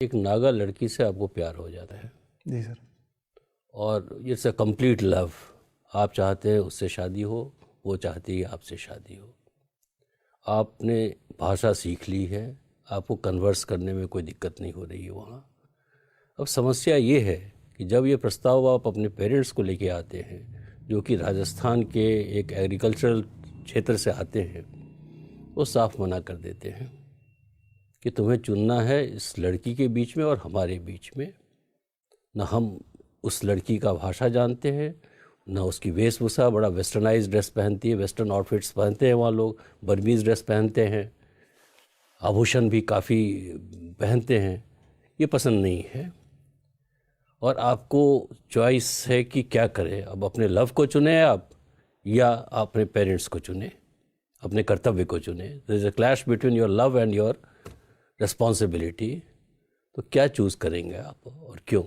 एक नागा लड़की से आपको प्यार हो जाता है जी सर। और इट्स अ कंप्लीट लव। आप चाहते हैं उससे शादी हो, वो चाहती है आपसे शादी हो। आपने भाषा सीख ली है, आपको कन्वर्स करने में कोई दिक्कत नहीं हो रही है वहाँ। अब समस्या ये है कि जब ये प्रस्ताव आप अपने पेरेंट्स को लेके आते हैं, जो कि राजस्थान के एक एग्रीकल्चरल क्षेत्र से आते हैं, वो साफ मना कर देते हैं कि तुम्हें चुनना है इस लड़की के बीच में और हमारे बीच में। न हम उस लड़की का भाषा जानते हैं, न उसकी वेशभूषा। बड़ा वेस्टर्नाइज ड्रेस पहनती है, वेस्टर्न आउटफिट्स पहनते हैं वहाँ लोग, बर्मीज़ ड्रेस पहनते हैं, आभूषण भी काफ़ी पहनते हैं। ये पसंद नहीं है और आपको चॉइस है कि क्या करें। अब अपने लव को चुने आप या अपने पेरेंट्स को चुने, अपने कर्तव्य को चुने। There is a clash between your love and your responsibility. तो क्या चूज करेंगे आप और क्यों?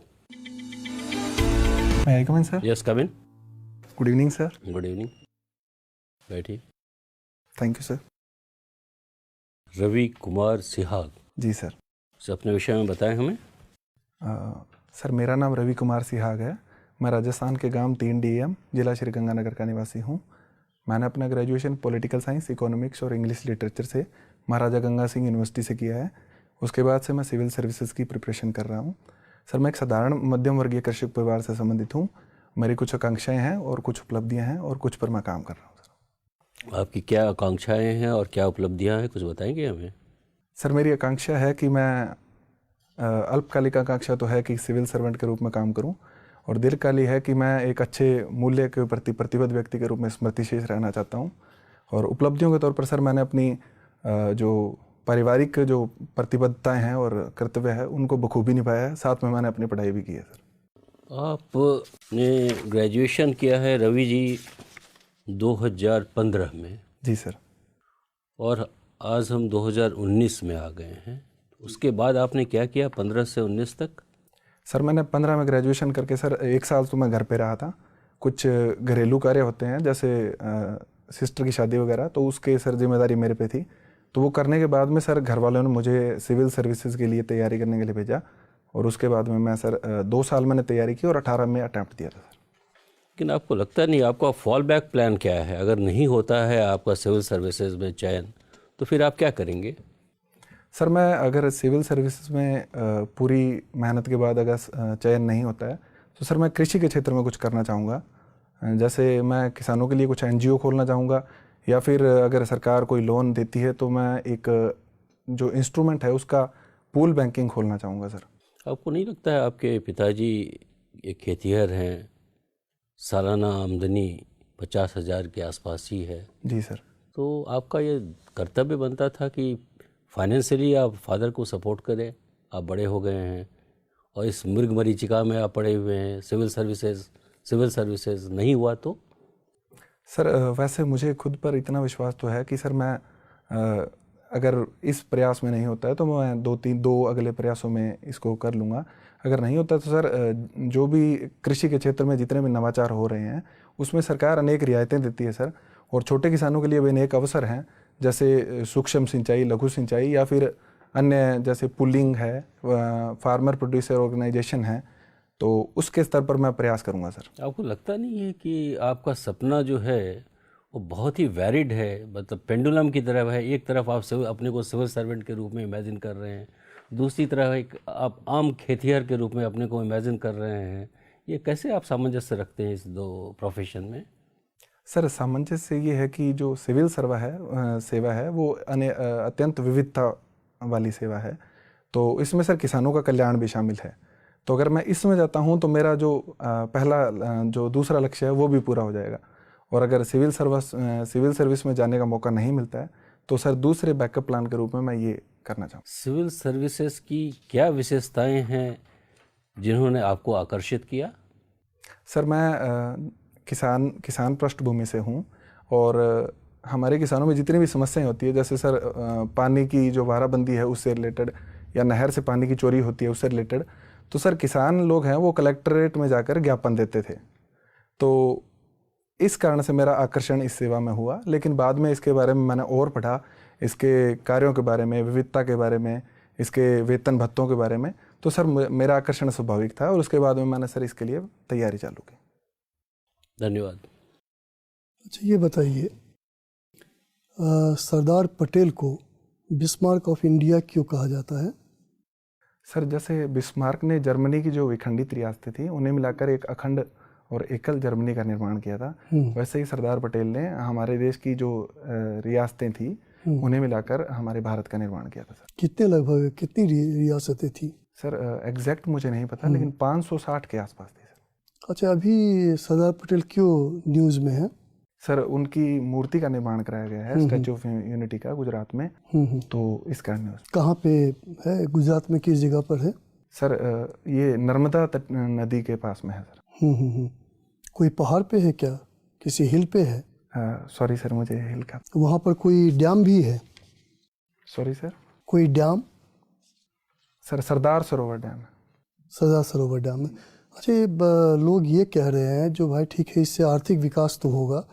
May I come in, sir? Yes, come in. Good evening, sir. Good evening, बैठिए। Thank you, sir. Ravi Kumar Sihag ji sir. से अपने विषय में बताएं हमें। सर, मेरा नाम रवि कुमार सिहाग है। मैं राजस्थान के गांव 3 DM, जिला श्रीगंगानगर का निवासी हूं। मैंने अपना ग्रेजुएशन पॉलिटिकल साइंस, इकोनॉमिक्स और इंग्लिश लिटरेचर से महाराजा गंगा सिंह यूनिवर्सिटी से किया है। उसके बाद से मैं सिविल सर्विसेज की प्रिपरेशन कर रहा हूं। सर, मैं एक साधारण मध्यम वर्गीय कृषक परिवार से संबंधित हूँ। मेरी कुछ आकांक्षाएँ हैं और कुछ उपलब्धियाँ हैं और कुछ पर मैं काम कर रहा हूँ सर। आपकी क्या आकांक्षाएं हैं और क्या उपलब्धियां हैं, कुछ बताएंगे हमें? सर, मेरी आकांक्षा है कि मैं अल्पकालिक आकांक्षा तो है कि सिविल सर्वेंट के रूप में काम करूं, और दीर्घकाली है कि मैं एक अच्छे मूल्य के प्रति प्रतिबद्ध व्यक्ति के रूप में स्मृतिशेष रहना चाहता हूं। और उपलब्धियों के तौर पर सर, मैंने अपनी जो पारिवारिक जो प्रतिबद्धताएं हैं और कर्तव्य है उनको बखूबी निभाया है। साथ में मैंने अपनी पढ़ाई भी की है सर। आपने ग्रेजुएशन किया है रवि जी 2015 में, जी सर। और आज हम 2019 में आ गए हैं। उसके बाद आपने क्या किया 15 से 19 तक? सर, मैंने 15 में ग्रेजुएशन करके सर 1 साल तो मैं घर पे रहा था। कुछ घरेलू कार्य होते हैं जैसे सिस्टर की शादी वगैरह, तो उसके सर जिम्मेदारी मेरे पे थी। तो वो करने के बाद में सर घर वालों ने मुझे सिविल सर्विसेज के लिए तैयारी करने के लिए भेजा, और उसके बाद में मैं सर 2 साल मैंने तैयारी की और 18 में अटैम्प्ट दिया था सर। लेकिन आपको लगता नहीं आपका फॉल बैक प्लान क्या है? अगर नहीं होता है आपका सिविल सर्विसेज में चयन, तो फिर आप क्या करेंगे? सर, मैं अगर सिविल सर्विसेज में पूरी मेहनत के बाद अगर चयन नहीं होता है तो सर मैं कृषि के क्षेत्र में कुछ करना चाहूँगा। जैसे मैं किसानों के लिए कुछ NGO खोलना चाहूँगा, या फिर अगर सरकार कोई लोन देती है तो मैं एक जो इंस्ट्रूमेंट है उसका पूल बैंकिंग खोलना चाहूँगा सर। आपको नहीं लगता है आपके पिताजी एक खेतिहर हैं, सालाना आमदनी 50,000 के आसपास ही है? जी सर। तो आपका ये कर्तव्य बनता था कि फाइनेंशियली आप फादर को सपोर्ट करें। आप बड़े हो गए हैं और इस मृग मरीचिका में आप पड़े हुए हैं। सिविल सर्विसेज नहीं हुआ तो? सर, वैसे मुझे खुद पर इतना विश्वास तो है कि सर मैं अगर इस प्रयास में नहीं होता है तो मैं 2 अगले प्रयासों में इसको कर लूँगा। अगर नहीं होता तो सर जो भी कृषि के क्षेत्र में जितने भी नवाचार हो रहे हैं उसमें सरकार अनेक रियायतें देती है सर, और छोटे किसानों के लिए भी अनेक अवसर हैं, जैसे सूक्ष्म सिंचाई, लघु सिंचाई, या फिर अन्य जैसे पुलिंग है, फार्मर प्रोड्यूसर ऑर्गेनाइजेशन है। तो उसके स्तर पर मैं प्रयास करूँगा सर। आपको लगता नहीं है कि आपका सपना जो है वो बहुत ही वैरिड है? मतलब पेंडुलम की तरह है। एक तरफ आप अपने को सिविल सर्वेंट के रूप में इमेजिन कर रहे हैं, दूसरी तरफ एक आप आम खेतिहर के रूप में अपने को इमेजिन कर रहे हैं। ये कैसे आप सामंजस्य रखते हैं इस दो प्रोफेशन में? सर, सामंजस्य ये है कि जो सिविल सेवा है वो अत्यंत विविधता वाली सेवा है। तो इसमें सर किसानों का कल्याण भी शामिल है। तो अगर मैं इसमें जाता हूँ तो मेरा जो जो दूसरा लक्ष्य है वो भी पूरा हो जाएगा। और अगर सिविल सर्विस में जाने का मौका नहीं मिलता है तो सर दूसरे बैकअप प्लान के रूप में मैं ये करना चाहूँ। सिविल सर्विसेज की क्या विशेषताएं हैं जिन्होंने आपको आकर्षित किया? सर, मैं किसान पृष्ठभूमि से हूँ, और हमारे किसानों में जितनी भी समस्याएं होती है, जैसे सर पानी की जो वाराबंदी है उससे रिलेटेड, या नहर से पानी की चोरी होती है उससे रिलेटेड, तो सर किसान लोग हैं वो कलेक्ट्रेट में जाकर ज्ञापन देते थे। तो इस कारण से मेरा आकर्षण इस सेवा में हुआ। लेकिन बाद में इसके बारे में मैंने और पढ़ा, इसके कार्यों के बारे में, विविधता के बारे में, इसके वेतन भत्तों के बारे में, तो सर मेरा आकर्षण स्वाभाविक था और उसके बाद में मैंने सर इसके लिए तैयारी चालू की। धन्यवाद। अच्छा ये बताइए, सरदार पटेल को बिस्मार्क ऑफ इंडिया क्यों कहा जाता है? सर जैसे बिस्मार्क ने जर्मनी की जो विखंडित रियासतें थी उन्हें मिलाकर एक अखंड और एकल जर्मनी का निर्माण किया था, वैसे ही सरदार पटेल ने हमारे देश की जो रियासतें थी उन्हें मिलाकर हमारे भारत का निर्माण किया था। सर कितने लगभग कितनी रियासतें थी? सर एग्जैक्ट मुझे नहीं पता, लेकिन 560 के आसपास थी सर। अच्छा, अभी सरदार पटेल क्यों न्यूज़ में है? सर उनकी मूर्ति का निर्माण कराया गया है स्टैचू ऑफ यूनिटी का गुजरात में, तो इस कारण कहाँ पे है? गुजरात में किस जगह पर है? सर ये नर्मदा नदी के पास में है सर। कोई पहाड़ पे है क्या? किसी हिल पे है? सॉरी सर, मुझे हिल का। वहाँ पर कोई डैम भी है? सॉरी सर, कोई dam? Sir Sardar Sarovar dam है। सरदार सरोवर डैम है। अच्छा, ये लोग ये कह रहे हैं जो भाई ठीक है, इससे आर्थिक विकास तो होगा,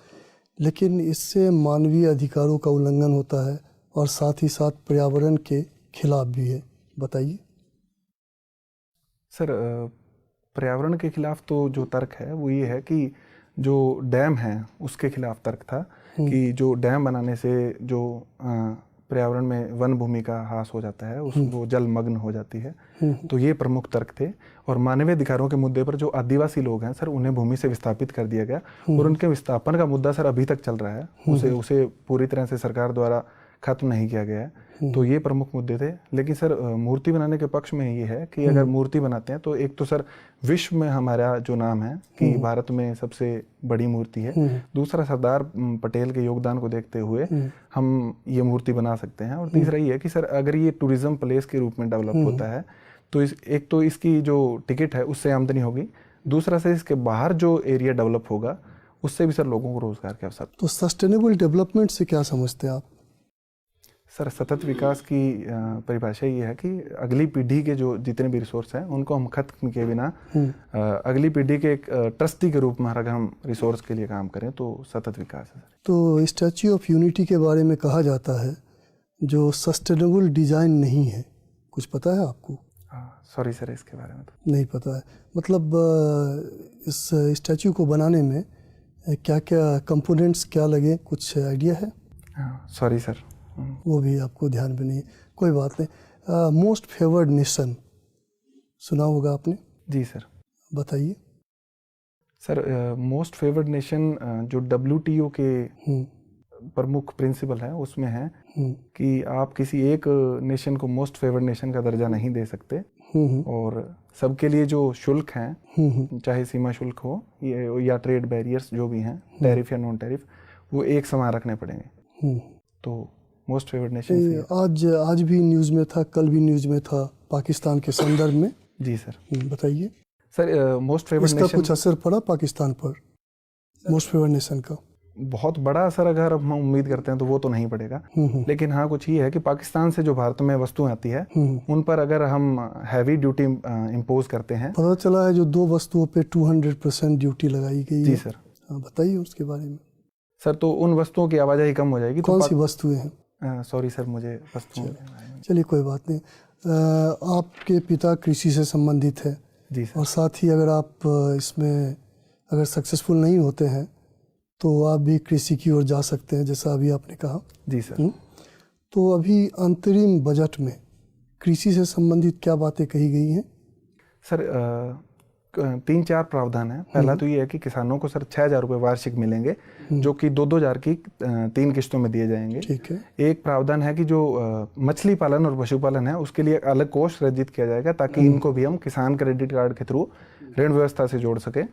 लेकिन इससे मानवीय अधिकारों का उल्लंघन होता है और साथ ही साथ पर्यावरण के खिलाफ भी है, बताइए। सर पर्यावरण के खिलाफ तो जो तर्क है वो ये है कि जो डैम है उसके खिलाफ तर्क था कि जो डैम बनाने से जो पर्यावरण में वन भूमि का ह्रास हो जाता है, वो जलमग्न हो जाती है, तो ये प्रमुख तर्क थे। और मानवीय अधिकारों के मुद्दे पर जो आदिवासी लोग हैं सर, उन्हें भूमि से विस्थापित कर दिया गया और उनके विस्थापन का मुद्दा सर अभी तक चल रहा है, उसे पूरी तरह से सरकार द्वारा खत्म नहीं किया गया है। तो ये प्रमुख मुद्दे थे। लेकिन सर मूर्ति बनाने के पक्ष में ये है कि अगर मूर्ति बनाते हैं तो एक तो सर विश्व में हमारा जो नाम है कि भारत में सबसे बड़ी मूर्ति है, दूसरा सरदार पटेल के योगदान को देखते हुए हम ये मूर्ति बना सकते हैं, और तीसरा ये है कि सर अगर ये टूरिज्म प्लेस के रूप में डेवलप होता है तो एक तो इसकी जो टिकट है उससे आमदनी होगी, दूसरा से इसके बाहर जो एरिया डेवलप होगा उससे भी सर लोगों को रोजगार के अवसर। तो सस्टेनेबल डेवलपमेंट से क्या समझते हैं आप? सर सतत विकास की परिभाषा ये है कि अगली पीढ़ी के जो जितने भी रिसोर्स हैं उनको हम खत्म किए बिना अगली पीढ़ी के एक ट्रस्टी के रूप में अगर हम रिसोर्स के लिए काम करें तो सतत विकास है। तो स्टैच्यू ऑफ यूनिटी के बारे में कहा जाता है जो सस्टेनेबल डिज़ाइन नहीं है, कुछ पता है आपको? सॉरी सर, इसके बारे में तो नहीं पता है। मतलब इस स्टैच्यू को बनाने में क्या क्या कंपोनेंट्स क्या लगे, कुछ आइडिया है? सॉरी सर, वो भी आपको ध्यान में नहीं है, कोई बात नहीं। मोस्ट फेवर्ड नेशन सुना होगा आपने? जी सर, बताइए। सर मोस्ट फेवर्ड नेशन जो WTO के प्रमुख प्रिंसिपल है उसमें है कि आप किसी एक नेशन को मोस्ट फेवर्ड नेशन का दर्जा नहीं दे सकते, और सबके लिए जो शुल्क हैं, चाहे सीमा शुल्क हो या ट्रेड बैरियर्स जो भी हैं, टैरिफ या नॉन टैरिफ, वो एक समान रखने पड़ेंगे। तो मोस्ट फेवर्ड नेशन आज भी न्यूज़ में था, कल भी न्यूज़ में था, पाकिस्तान के संदर्भ में। जी सर, बताइए। सर मोस्ट फेवर्ड नेशन, इसका कुछ असर पड़ा पाकिस्तान पर मोस्ट फेवर्ड नेशन का? बहुत बड़ा असर अगर हम उम्मीद करते हैं तो वो तो नहीं पड़ेगा, लेकिन हाँ कुछ ये है कि पाकिस्तान से जो भारत में वस्तुएं आती है उन पर अगर हम हैवी ड्यूटी इम्पोज करते हैं। पता चला है जो 2 वस्तुओं पे 200% ड्यूटी लगाई गई है। जी सर। बताइए उसके बारे में। सर तो उन वस्तुओं की आवाजाही कम हो जाएगी। कौन सी वस्तुएं हैं? सॉरी सर, मुझे वस्तुओं, चलिए कोई बात नहीं। आपके पिता कृषि से संबंधित है। जी सर। और साथ ही अगर आप इसमें अगर सक्सेसफुल नहीं होते हैं तो आप भी कृषि की ओर जा सकते हैं, जैसा अभी आपने कहा। जी सर। तो अभी अंतरिम बजट में कृषि से संबंधित क्या बातें कही गई हैं? सर 3-4 प्रावधान है। पहला तो ये है कि किसानों को सर 6,000 रुपये वार्षिक मिलेंगे, जो कि 2-2 की 3 किस्तों में दिए जाएंगे। ठीक है। एक प्रावधान है कि जो मछली पालन और पशुपालन है उसके लिए अलग कोष सृजित किया जाएगा, ताकि इनको भी हम किसान क्रेडिट कार्ड के थ्रू ऋण व्यवस्था से जोड़ सके।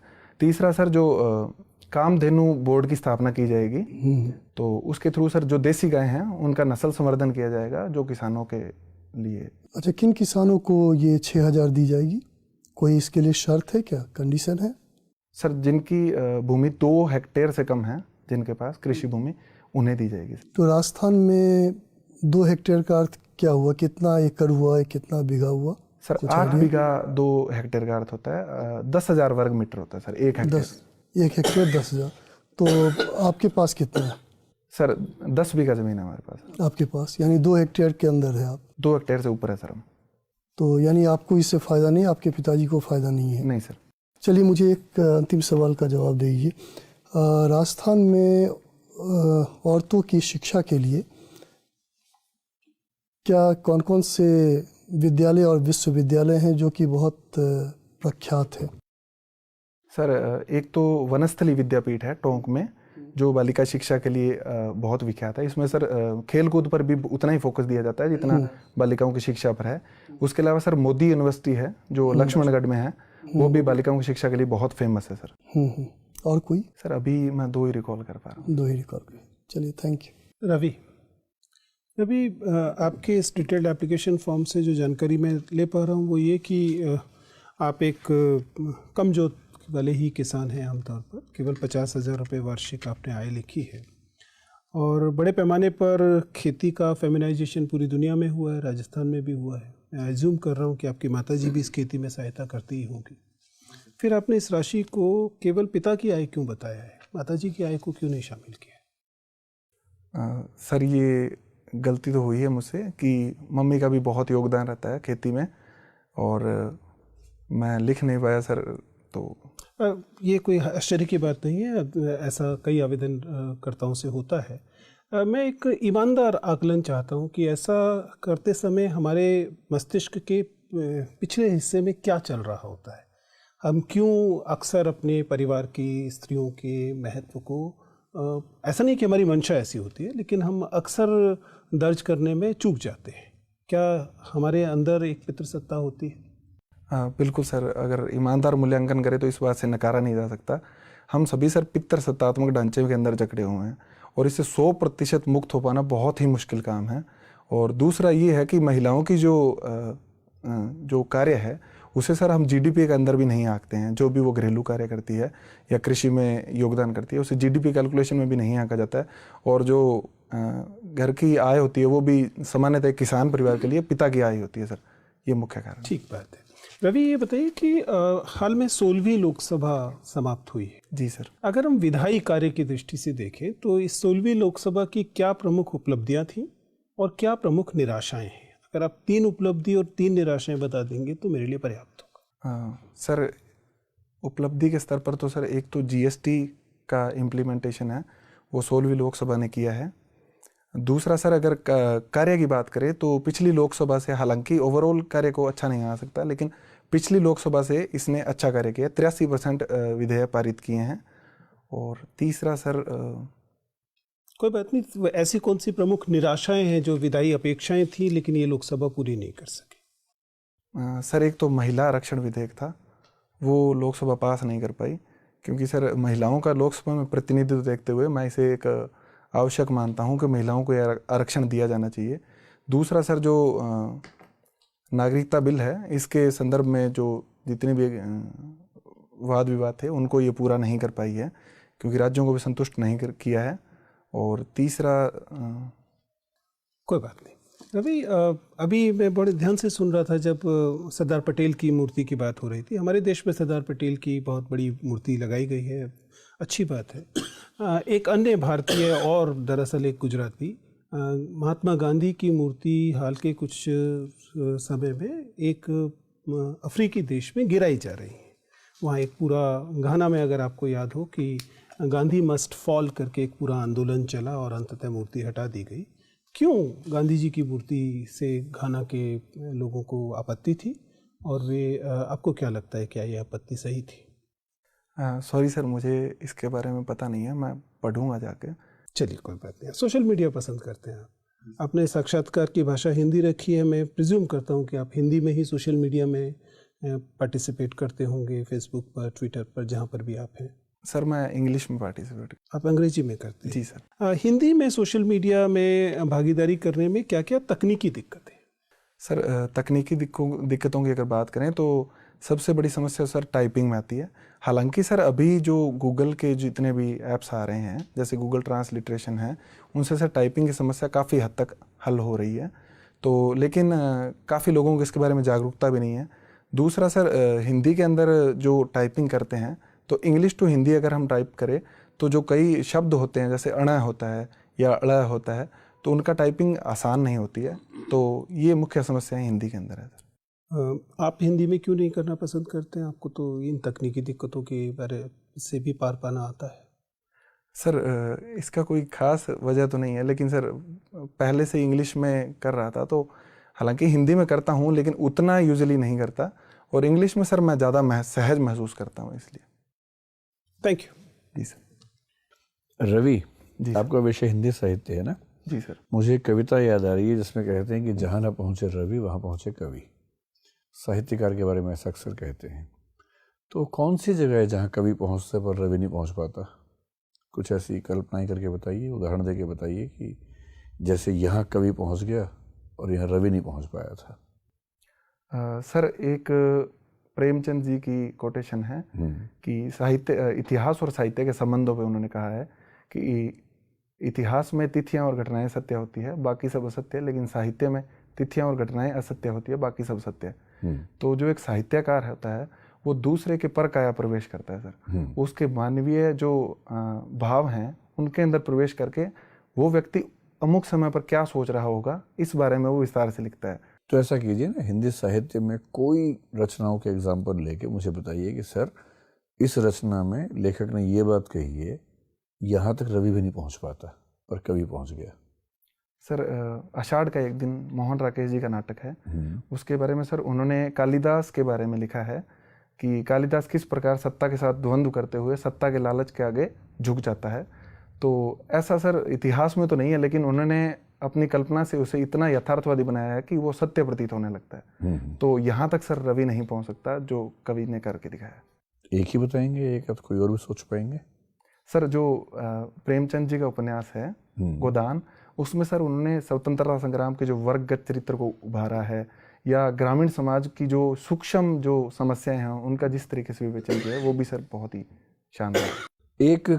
तीसरा सर जो कामधेनु बोर्ड की स्थापना की जाएगी, तो उसके थ्रू सर जो देसी गाय हैं उनका नस्ल संवर्धन किया जाएगा, जो किसानों के लिए। अच्छा, किन किसानों को ये 6,000 दी जाएगी? कोई इसके लिए शर्त है क्या, कंडीशन है? सर जिनकी भूमि 2 हेक्टेयर से कम है, जिनके पास कृषि भूमि, उन्हें दी जाएगी। तो राजस्थान में 2 हेक्टेयर का अर्थ क्या हुआ? कितना एकड़ हुआ है, कितना बीघा हुआ? सर 8 बीघा 2 हेक्टेयर का अर्थ होता है 10,000 वर्ग मीटर होता है सर 1 हेक्टेयर। 1 हेक्टेयर 10,000। तो आपके पास कितना है? सर 10 बीघा ज़मीन है हमारे पास। आपके पास, यानी 2 हेक्टेयर के अंदर है आप? 2 हेक्टेयर से ऊपर है सर हम। तो यानी आपको इससे फ़ायदा नहीं, आपके पिताजी को फ़ायदा नहीं है? नहीं सर। चलिए, मुझे एक अंतिम सवाल का जवाब दीजिए। राजस्थान में औरतों की शिक्षा के लिए क्या कौन कौन से विद्यालय और विश्वविद्यालय हैं जो कि बहुत प्रख्यात है? सर एक तो वनस्थली विद्यापीठ है टोंक में, जो बालिका शिक्षा के लिए बहुत विख्यात है। इसमें सर खेल कूद पर भी उतना ही फोकस दिया जाता है जितना बालिकाओं की शिक्षा पर है। उसके अलावा सर मोदी यूनिवर्सिटी है जो लक्ष्मणगढ़ में है, वो भी बालिकाओं की शिक्षा के लिए बहुत फेमस है सर। और कोई? सर अभी मैं 2 ही रिकॉल कर पा रहा हूँ। 2 ही रिकॉल कर। चलिए, थैंक यू। रवि, आपके इस डिटेल्ड एप्लीकेशन फॉर्म से जो जानकारी मैं ले पा रहा हूँ वो ये कि आप एक कम जोत वाले ही किसान हैं आमतौर पर, केवल 50,000 रुपये वार्षिक आपने आय लिखी है, और बड़े पैमाने पर खेती का फेमिनाइजेशन पूरी दुनिया में हुआ है, राजस्थान में भी हुआ है। मैं एज्यूम कर रहा हूँ कि आपकी माताजी भी इस खेती में सहायता करती ही होंगी। फिर आपने इस राशि को केवल पिता की आय क्यों बताया है, माताजी की आय को क्यों नहीं शामिल किया? सर ये गलती तो हुई है मुझसे कि मम्मी का भी बहुत योगदान रहता है खेती में, और मैं लिख नहीं पाया सर। तो ये कोई आश्चर्य की बात नहीं है, ऐसा कई आवेदनकर्ताओं से होता है। मैं एक ईमानदार आकलन चाहता हूँ कि ऐसा करते समय हमारे मस्तिष्क के पिछले हिस्से में क्या चल रहा होता है। हम क्यों अक्सर अपने परिवार की स्त्रियों के महत्व को, ऐसा नहीं कि हमारी मंशा ऐसी होती है, लेकिन हम अक्सर दर्ज करने में चूक जाते हैं। क्या हमारे अंदर एक पितृसत्ता होती है? बिल्कुल सर, अगर ईमानदार मूल्यांकन करें तो इस बात से नकारा नहीं जा सकता। हम सभी सर पितृसत्तात्मक ढांचे के अंदर जकड़े हुए हैं, और इससे 100% मुक्त हो पाना बहुत ही मुश्किल काम है। और दूसरा ये है कि महिलाओं की जो कार्य है उसे सर हम जीडीपी के अंदर भी नहीं आंकते हैं। जो भी वो घरेलू कार्य करती है या कृषि में योगदान करती है उसे जीडीपी कैलकुलेशन में भी नहीं आंका जाता है। और जो घर की आय होती है वो भी सामान्यतः किसान परिवार के लिए पिता की आय होती है सर, ये मुख्य कारण। ठीक बात है। रवि, ये बताइए कि हाल में 16वीं लोकसभा समाप्त हुई है। जी सर। अगर हम विधायी कार्य की दृष्टि से देखें तो इस 16वीं लोकसभा की क्या प्रमुख उपलब्धियां थीं और क्या प्रमुख निराशाएं हैं? अगर आप 3 उपलब्धि और 3 निराशाएं बता देंगे तो मेरे लिए पर्याप्त होगा। सर उपलब्धि के स्तर पर तो सर एक तो जीएसटी का इम्प्लीमेंटेशन है, वो 16वीं लोकसभा ने किया है। दूसरा सर अगर कार्य की बात करें तो पिछली लोकसभा से, हालांकि ओवरऑल कार्य को अच्छा नहीं आ सकता, लेकिन पिछली लोकसभा से इसने अच्छा कार्य किया। 83% विधेयक पारित किए हैं। और तीसरा सर कोई बात नहीं, ऐसी कौन सी प्रमुख निराशाएं हैं जो विधायी अपेक्षाएं थी लेकिन ये लोकसभा पूरी नहीं कर सके? सर एक तो महिला आरक्षण विधेयक था, वो लोकसभा पास नहीं कर पाई, क्योंकि सर महिलाओं का लोकसभा में प्रतिनिधित्व देखते हुए मैं इसे एक आवश्यक मानता हूं कि महिलाओं को आरक्षण दिया जाना चाहिए। दूसरा सर जो नागरिकता बिल है, इसके संदर्भ में जो जितने भी वाद विवाद थे उनको ये पूरा नहीं कर पाई है, क्योंकि राज्यों को भी संतुष्ट नहीं किया है। और तीसरा कोई बात नहीं। रवि, अभी मैं बड़े ध्यान से सुन रहा था जब सरदार पटेल की मूर्ति की बात हो रही थी। हमारे देश में सरदार पटेल की बहुत बड़ी मूर्ति लगाई गई है, अच्छी बात है। एक अन्य भारतीय और दरअसल एक गुजराती, महात्मा गांधी की मूर्ति हाल के कुछ समय में एक अफ्रीकी देश में गिराई जा रही है। वहाँ एक पूरा घाना में, अगर आपको याद हो, कि गांधी मस्ट फॉल करके एक पूरा आंदोलन चला और अंततः मूर्ति हटा दी गई। क्यों गांधी जी की मूर्ति से घाना के लोगों को आपत्ति थी, और वे, आपको क्या लगता है, क्या ये आपत्ति सही थी? सॉरी सर, मुझे इसके बारे में पता नहीं है, मैं पढ़ूंगा जाके। चलिए, कोई बात नहीं। सोशल मीडिया पसंद करते हैं आप, आपने साक्षात्कार की भाषा हिंदी रखी है। मैं प्रिज्यूम करता हूँ कि आप हिंदी में ही सोशल मीडिया में पार्टिसिपेट करते होंगे, फेसबुक पर, ट्विटर पर, जहाँ पर भी आप हैं। सर मैं इंग्लिश में पार्टिसिपेट। आप अंग्रेजी में करते हैं? जी सर। हिंदी में सोशल मीडिया में भागीदारी करने में क्या क्या तकनीकी दिक्कत है? सर तकनीकी दिक्कतों की अगर बात करें तो सबसे बड़ी समस्या सर टाइपिंग में आती है। हालांकि सर अभी जो गूगल के जितने भी ऐप्स आ रहे हैं, जैसे गूगल ट्रांसलिटरेशन है, उनसे सर टाइपिंग की समस्या काफ़ी हद तक हल हो रही है। तो लेकिन काफ़ी लोगों को इसके बारे में जागरूकता भी नहीं है। दूसरा सर हिंदी के अंदर जो टाइपिंग करते हैं, तो इंग्लिश टू हिंदी अगर हम टाइप करें तो जो कई शब्द होते हैं, जैसे अण होता है या अड़ा होता है तो उनका टाइपिंग आसान नहीं होती है। तो ये मुख्य समस्याएं हिंदी के अंदर है सर। आप हिंदी में क्यों नहीं करना पसंद करते हैं? आपको तो इन तकनीकी दिक्कतों के बारे से भी पार पाना आता है। सर इसका कोई ख़ास वजह तो नहीं है, लेकिन सर पहले से इंग्लिश में कर रहा था, तो हालांकि हिंदी में करता हूँ लेकिन उतना यूजुअली नहीं करता, और इंग्लिश में सर मैं ज़्यादा सहज महसूस करता हूँ इसलिए। Thank you. जी सर। रवि, जी आपका विषय हिंदी साहित्य है ना? जी सर। मुझे एक कविता याद आ रही है जिसमें कहते हैं कि जहाँ ना पहुँचे रवि वहाँ पहुँचे कवि। साहित्यकार के बारे में ऐसा अक्सर कहते हैं। तो कौन सी जगह है जहाँ कवि पहुँचते पर रवि नहीं पहुँच पाता? कुछ ऐसी कल्पनाएं करके बताइए, उदाहरण दे के बताइए कि जैसे यहाँ कवि पहुँच गया और यहाँ रवि नहीं पहुँच पाया था। सर एक प्रेमचंद जी की कोटेशन है कि साहित्य, इतिहास और साहित्य के संबंधों पे उन्होंने कहा है कि इतिहास में तिथियां और घटनाएं सत्य होती है, बाकी सब असत्य, लेकिन साहित्य में तिथियां और घटनाएं असत्य होती है, बाकी सब सत्य है। तो जो एक साहित्यकार होता है वो दूसरे के पर काया प्रवेश करता है सर। उसके मानवीय जो भाव हैं उनके अंदर प्रवेश करके वो व्यक्ति अमुक समय पर क्या सोच रहा होगा इस बारे में वो विस्तार से लिखता है। तो ऐसा कीजिए ना, हिंदी साहित्य में कोई रचनाओं के एग्जाम्पल लेके मुझे बताइए कि सर इस रचना में लेखक ने ये बात कही है, यहाँ तक रवि भी नहीं पहुँच पाता पर कवि पहुँच गया। सर आषाढ़ का एक दिन मोहन राकेश जी का नाटक है, उसके बारे में सर उन्होंने कालिदास के बारे में लिखा है कि कालिदास किस प्रकार सत्ता के साथ द्वंद्व करते हुए सत्ता के लालच के आगे झुक जाता है। तो ऐसा सर इतिहास में तो नहीं है, लेकिन उन्होंने अपनी कल्पना से उसे इतना यथार्थवादी बनाया है कि वो सत्य प्रतीत होने लगता है। तो यहाँ तक सर रवि नहीं पहुँच सकता जो कवि ने करके दिखाया। एक ही बताएंगे, एक कोई और भी सोच पाएंगे? सर जो प्रेमचंद जी का उपन्यास है गोदान, उसमें सर उन्होंने स्वतंत्रता संग्राम के जो वर्गगत चरित्र को उभारा है, या ग्रामीण समाज की जो सूक्ष्म जो समस्याएं हैं उनका जिस तरीके से विवेचन किया है वो भी सर बहुत ही शानदार। एक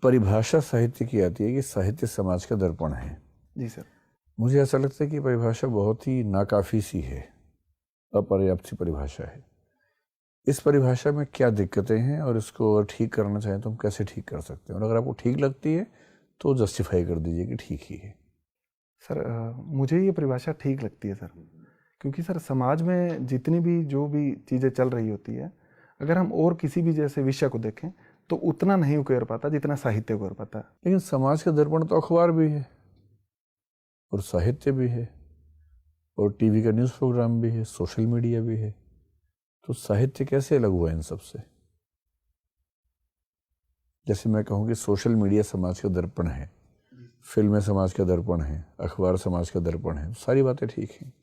परिभाषा साहित्य की आती है कि साहित्य समाज का दर्पण है। जी सर। मुझे ऐसा लगता है कि परिभाषा बहुत ही नाकाफी सी है, अपर्याप्त सी परिभाषा है। इस परिभाषा में क्या दिक्कतें हैं और इसको अगर ठीक करना चाहें तो हम कैसे ठीक कर सकते हैं? और अगर आपको ठीक लगती है तो जस्टिफाई कर दीजिए कि ठीक ही है। सर मुझे ये परिभाषा ठीक लगती है सर, क्योंकि सर समाज में जितनी भी जो भी चीज़ें चल रही होती है, अगर हम और किसी भी जैसे विषय को देखें तो उतना नहीं उकेर पाता जितना साहित्य उकेर पाता है। लेकिन समाज का दर्पण तो अखबार भी है और साहित्य भी है और टीवी का न्यूज़ प्रोग्राम भी है, सोशल मीडिया भी है। तो साहित्य कैसे अलग हुआ इन सब से? जैसे मैं कहूँ कि सोशल मीडिया समाज का दर्पण है, फिल्में समाज का दर्पण है, अखबार समाज का दर्पण है, सारी बातें ठीक हैं।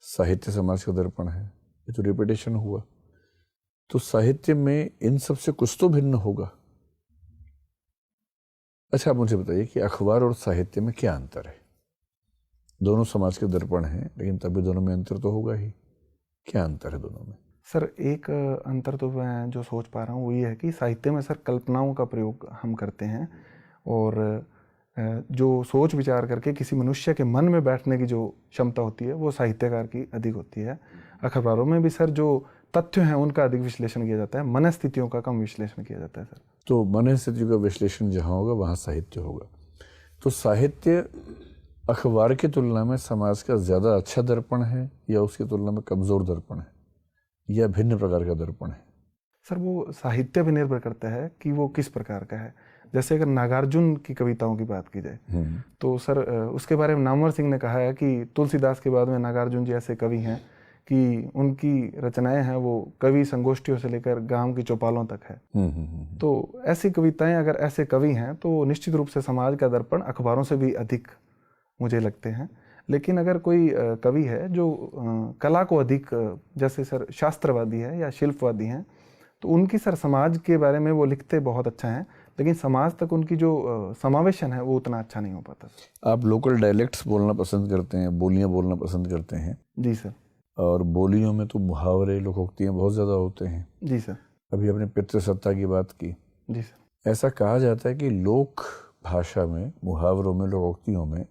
साहित्य समाज का दर्पण है, ये तो रिपीटेशन हुआ। तो साहित्य में इन सब से कुछ तो भिन्न होगा। अच्छा, आप मुझे बताइए कि अखबार और साहित्य में क्या अंतर है? दोनों समाज के दर्पण हैं, लेकिन तभी दोनों में अंतर तो होगा ही। क्या अंतर है दोनों में? सर एक अंतर तो मैं जो सोच पा रहा हूँ वो ये है कि साहित्य में सर कल्पनाओं का प्रयोग हम करते हैं, और जो सोच विचार करके किसी मनुष्य के मन में बैठने की जो क्षमता होती है वो साहित्यकार की अधिक होती है। अखबारों में भी सर जो तथ्य हैं उनका अधिक विश्लेषण किया जाता है, मनस्थितियों का कम विश्लेषण किया जाता है सर। तो मनस्थितियों का विश्लेषण जहाँ होगा वहाँ साहित्य होगा। तो साहित्य अखबार की तुलना में समाज का ज़्यादा अच्छा दर्पण है या उसकी तुलना में कमज़ोर दर्पण है या भिन्न प्रकार का दर्पण है? सर वो साहित्य पर निर्भर करता है कि वो किस प्रकार का है। जैसे अगर नागार्जुन की कविताओं की बात की जाए तो सर उसके बारे में नामवर सिंह ने कहा है कि तुलसीदास के बाद में नागार्जुन जी ऐसे कवि हैं कि उनकी रचनाएं हैं वो कवि संगोष्ठियों से लेकर गांव की चौपालों तक है। तो ऐसी कविताएं, अगर ऐसे कवि हैं तो निश्चित रूप से समाज का दर्पण अखबारों से भी अधिक मुझे लगते हैं। लेकिन अगर कोई कवि है जो कला को अधिक, जैसे सर शास्त्रवादी है या शिल्पवादी हैं, तो उनकी सर समाज के बारे में वो लिखते बहुत अच्छा हैं, लेकिन समाज तक उनकी जो समावेशन है वो उतना अच्छा नहीं हो पाता। आप लोकल डायलेक्ट्स बोलना पसंद करते हैं, बोलियाँ बोलना पसंद करते हैं? जी सर। और बोलियों में तो मुहावरे, लोकोक्तियाँ बहुत ज़्यादा होते हैं। जी सर। अभी आपने पितृसत्ता की बात की। जी सर। ऐसा कहा जाता है कि लोक भाषा में, मुहावरों में, लोकोक्तियों में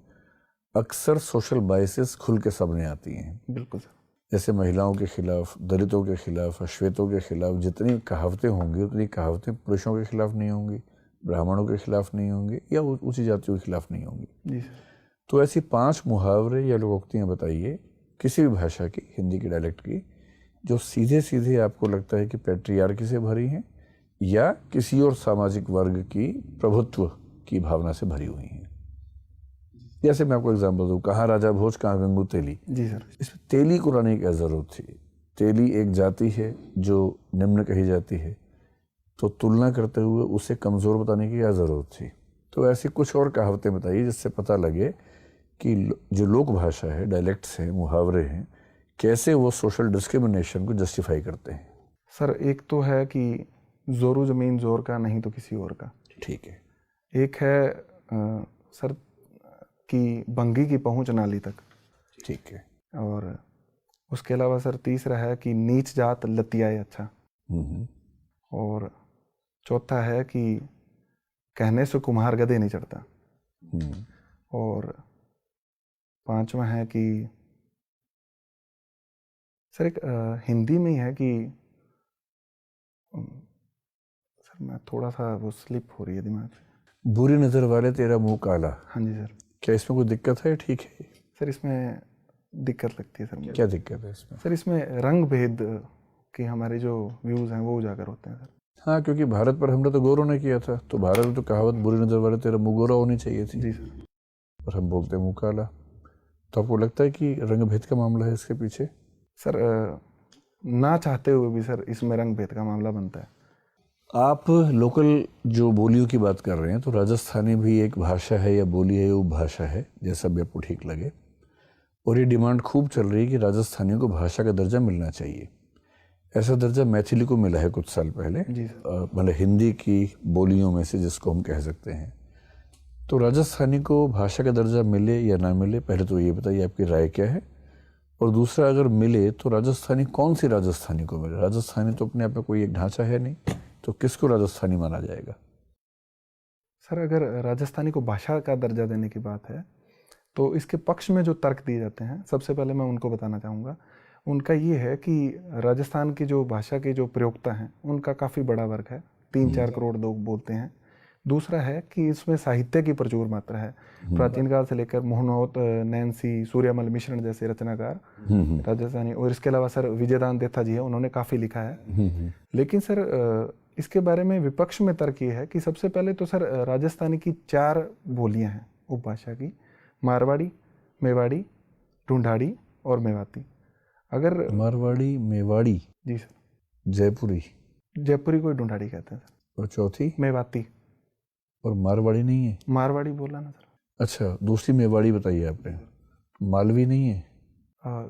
अक्सर सोशल बायसेस खुल के सामने आती हैं। बिल्कुल सर। जैसे महिलाओं के खिलाफ, दलितों के खिलाफ, अश्वेतों के खिलाफ जितनी कहावतें होंगी उतनी कहावतें पुरुषों के खिलाफ नहीं होंगी, ब्राह्मणों के खिलाफ नहीं होंगे या ऊंची जातियों के खिलाफ नहीं होंगे। जी सर। तो ऐसी 5 मुहावरे या लोकोक्तियाँ बताइए किसी भी भाषा की, हिंदी की डायलेक्ट की, जो सीधे सीधे आपको लगता है कि पैट्रियार्की से भरी हैं या किसी और सामाजिक वर्ग की प्रभुत्व की भावना से भरी हुई हैं। जैसे मैं आपको एग्जाम्पल दूँ, कहाँ राजा भोज कहाँ गंगू तेली। जी सर। इसमें तेली को लाने की क्या ज़रूरत थी? तेली एक जाति है जो निम्न कही जाती है, तो तुलना करते हुए उसे कमज़ोर बताने की क्या ज़रूरत थी? तो ऐसी कुछ और कहावतें बताइए जिससे पता लगे कि जो लोक भाषा है, डायलेक्ट्स हैं, मुहावरे हैं, कैसे वो सोशल डिस्क्रिमिनेशन को जस्टिफाई करते हैं। सर एक तो है कि जोरू ज़मीन जोर का नहीं तो किसी और का। ठीक है। एक है सर कि बंगी की पहुंच नाली तक। ठीक है। और उसके अलावा सर तीसरा है कि नीच जात लतियाए अच्छा। और चौथा है कि कहने से कुम्हार गधे नहीं चढ़ता। और पांचवा है कि सर एक हिंदी में ही है कि सर मैं थोड़ा सा वो स्लिप हो रही है दिमाग से। बुरी नज़र वाले तेरा मुंह काला। हाँ जी सर। क्या इसमें कोई दिक्कत है? ठीक है। सर इसमें दिक्कत लगती है सर मुझे। क्या दिक्कत है इसमें? सर इसमें रंग भेद के हमारे जो व्यूज़ हैं वो उजागर होते हैं सर। हाँ, क्योंकि भारत पर हमला तो गौरव ने किया था, तो भारत में तो कहावत बुरी नज़र वाले तेरा मुंह गोरा होनी चाहिए थी। जी सर। और हम बोलते हैं मुंह काला। तो आपको लगता है कि रंग भेद का मामला है इसके पीछे? सर ना चाहते हुए भी सर इसमें रंग भेद का मामला बनता है। आप लोकल जो बोलियों की बात कर रहे हैं, तो राजस्थानी भी एक भाषा है या बोली है या उपभाषा है, जैसा भी आपको ठीक लगे। और ये डिमांड खूब चल रही है कि राजस्थानियों को भाषा का दर्जा मिलना चाहिए। ऐसा दर्जा मैथिली को मिला है कुछ साल पहले, मतलब हिंदी की बोलियों में से जिसको हम कह सकते हैं। तो राजस्थानी को भाषा का दर्जा मिले या ना मिले, पहले तो ये बताइए आपकी राय क्या है। और दूसरा, अगर मिले तो राजस्थानी कौन सी राजस्थानी को मिले? राजस्थानी तो अपने आप में कोई एक ढांचा है नहीं, तो किसको राजस्थानी माना जाएगा? सर अगर राजस्थानी को भाषा का दर्जा देने की बात है तो इसके पक्ष में जो तर्क दिए जाते हैं, सबसे पहले मैं उनको बताना चाहूँगा। उनका ये है कि राजस्थान की जो भाषा के जो प्रयोक्ता हैं उनका काफ़ी बड़ा वर्ग है, 3-4 करोड़ लोग बोलते हैं। दूसरा है कि इसमें साहित्य की प्रचुर मात्रा है। प्राचीन काल से लेकर मोहनोत, नैन्सी, सूर्यमल मिश्रण जैसे रचनाकार राजस्थानी। और इसके अलावा सर विजयदान देथा जी है, उन्होंने काफ़ी लिखा है। लेकिन सर इसके बारे में विपक्ष में तर्क ये है कि सबसे पहले तो सर राजस्थानी की 4 बोलियां हैं उपभाषा की: मारवाड़ी, मेवाड़ी, ढूंढाड़ी और मेवाती। अगर मारवाड़ी, मेवाड़ी। जी सर। जयपुरी। जयपुरी को ढूंढाड़ी कहते हैं सर। और चौथी? मेवाती। और मारवाड़ी नहीं है? मारवाड़ी बोला ना सर। अच्छा, दूसरी मेवाड़ी बताइए आपने। मालवी नहीं है?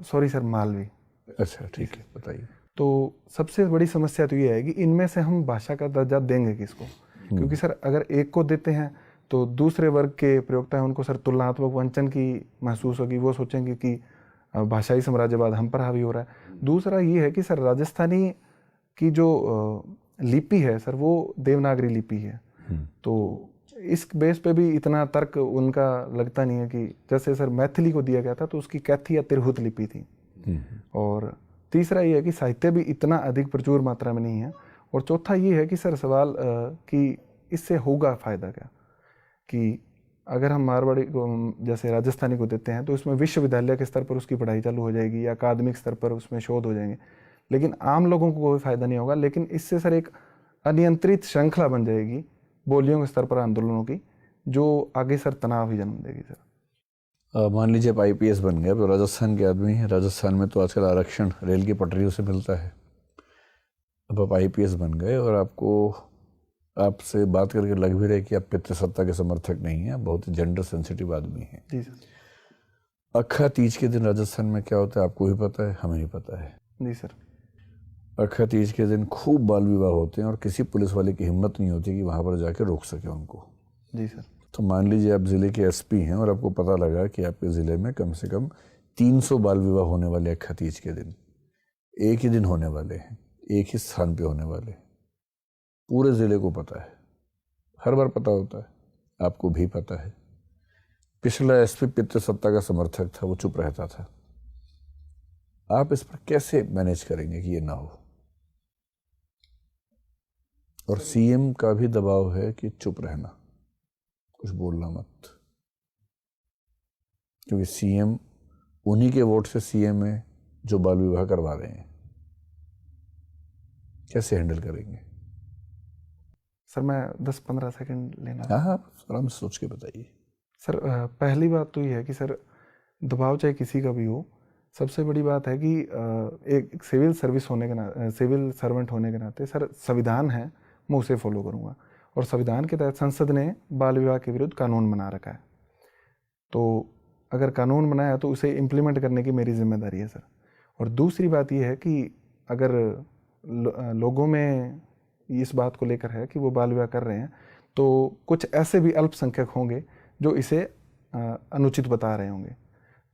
Sorry sir, Malvi. अच्छा ठीक है, बताइए। तो सबसे बड़ी समस्या तो ये है कि इनमें से हम भाषा का दर्जा देंगे किसको? क्योंकि सर अगर एक को देते हैं तो दूसरे वर्ग के प्रयोक्ता हैं, उनको सर तुलनात्मक वंचन की महसूस होगी। वो सोचेंगे कि भाषाई साम्राज्यवाद हम पर हावी हो रहा है। दूसरा ये है कि सर राजस्थानी की जो लिपि है सर वो देवनागरी लिपि है। तो इस बेस पे भी इतना तर्क उनका लगता नहीं है कि जैसे सर मैथिली को दिया गया था तो उसकी कैथी या तिरहुत लिपि थी। और तीसरा ये है कि साहित्य भी इतना अधिक प्रचुर मात्रा में नहीं है। और चौथा ये है कि सर सवाल कि इससे होगा फ़ायदा क्या? कि अगर हम मारवाड़ी को जैसे राजस्थानी को देते हैं तो इसमें विश्वविद्यालय के स्तर पर उसकी पढ़ाई चालू हो जाएगी या अकादमिक स्तर पर उसमें शोध हो जाएंगे, लेकिन आम लोगों को कोई फ़ायदा नहीं होगा। लेकिन इससे सर एक अनियंत्रित श्रृंखला बन जाएगी बोलियों के स्तर पर आंदोलनों की, जो आगे सर तनाव ही जन्म देगी सर। मान लीजिए आप IPS बन गए, तो राजस्थान के आदमी हैं। राजस्थान में तो आजकल आरक्षण रेल की पटरियों से मिलता है। अब आप IPS बन गए और आपसे बात करके लग भी रहे कि आप पितृसत्ता के समर्थक नहीं हैं, बहुत ही जेंडर सेंसिटिव आदमी हैं। जी सर। अक्खा तीज के दिन राजस्थान में क्या होता है आपको भी पता है, हमें नहीं पता है। जी सर। अक्खा तीज के दिन खूब बाल विवाह होते हैं और किसी पुलिस वाले की हिम्मत नहीं होती कि वहाँ पर जाके रोक सके उनको। जी सर। तो मान लीजिए आप ज़िले के SP हैं और आपको पता लगा कि आपके ज़िले में कम से कम 300 बाल विवाह होने वाले अक्खा तीज के दिन, एक ही दिन होने वाले हैं, एक ही स्थान पे होने वाले हैं। पूरे ज़िले को पता है, हर बार पता होता है, आपको भी पता है। पिछला SP पितृसत्ता का समर्थक था, वो चुप रहता था। आप इस पर कैसे मैनेज करेंगे कि ये ना हो? और सीएम का भी दबाव है कि चुप रहना, कुछ बोलना मत, क्योंकि सीएम उन्हीं के वोट से सीएम है जो बाल विवाह करवा रहे हैं। कैसे हैंडल करेंगे? सर मैं 10-15 सेकंड लेना। हाँ हाँ, आराम से सोच के बताइए। सर पहली बात तो ये है कि सर दबाव चाहे किसी का भी हो, सबसे बड़ी बात है कि एक सिविल सर्विस होने के सिविल सर्वेंट होने के नाते सर संविधान है, मैं उसे फॉलो करूँगा। और संविधान के तहत संसद ने बाल विवाह के विरुद्ध कानून बना रखा है, तो अगर कानून बनाया तो उसे इम्प्लीमेंट करने की मेरी जिम्मेदारी है सर। और दूसरी बात यह है कि अगर लोगों में इस बात को लेकर है कि वो बाल विवाह कर रहे हैं, तो कुछ ऐसे भी अल्पसंख्यक होंगे जो इसे अनुचित बता रहे होंगे,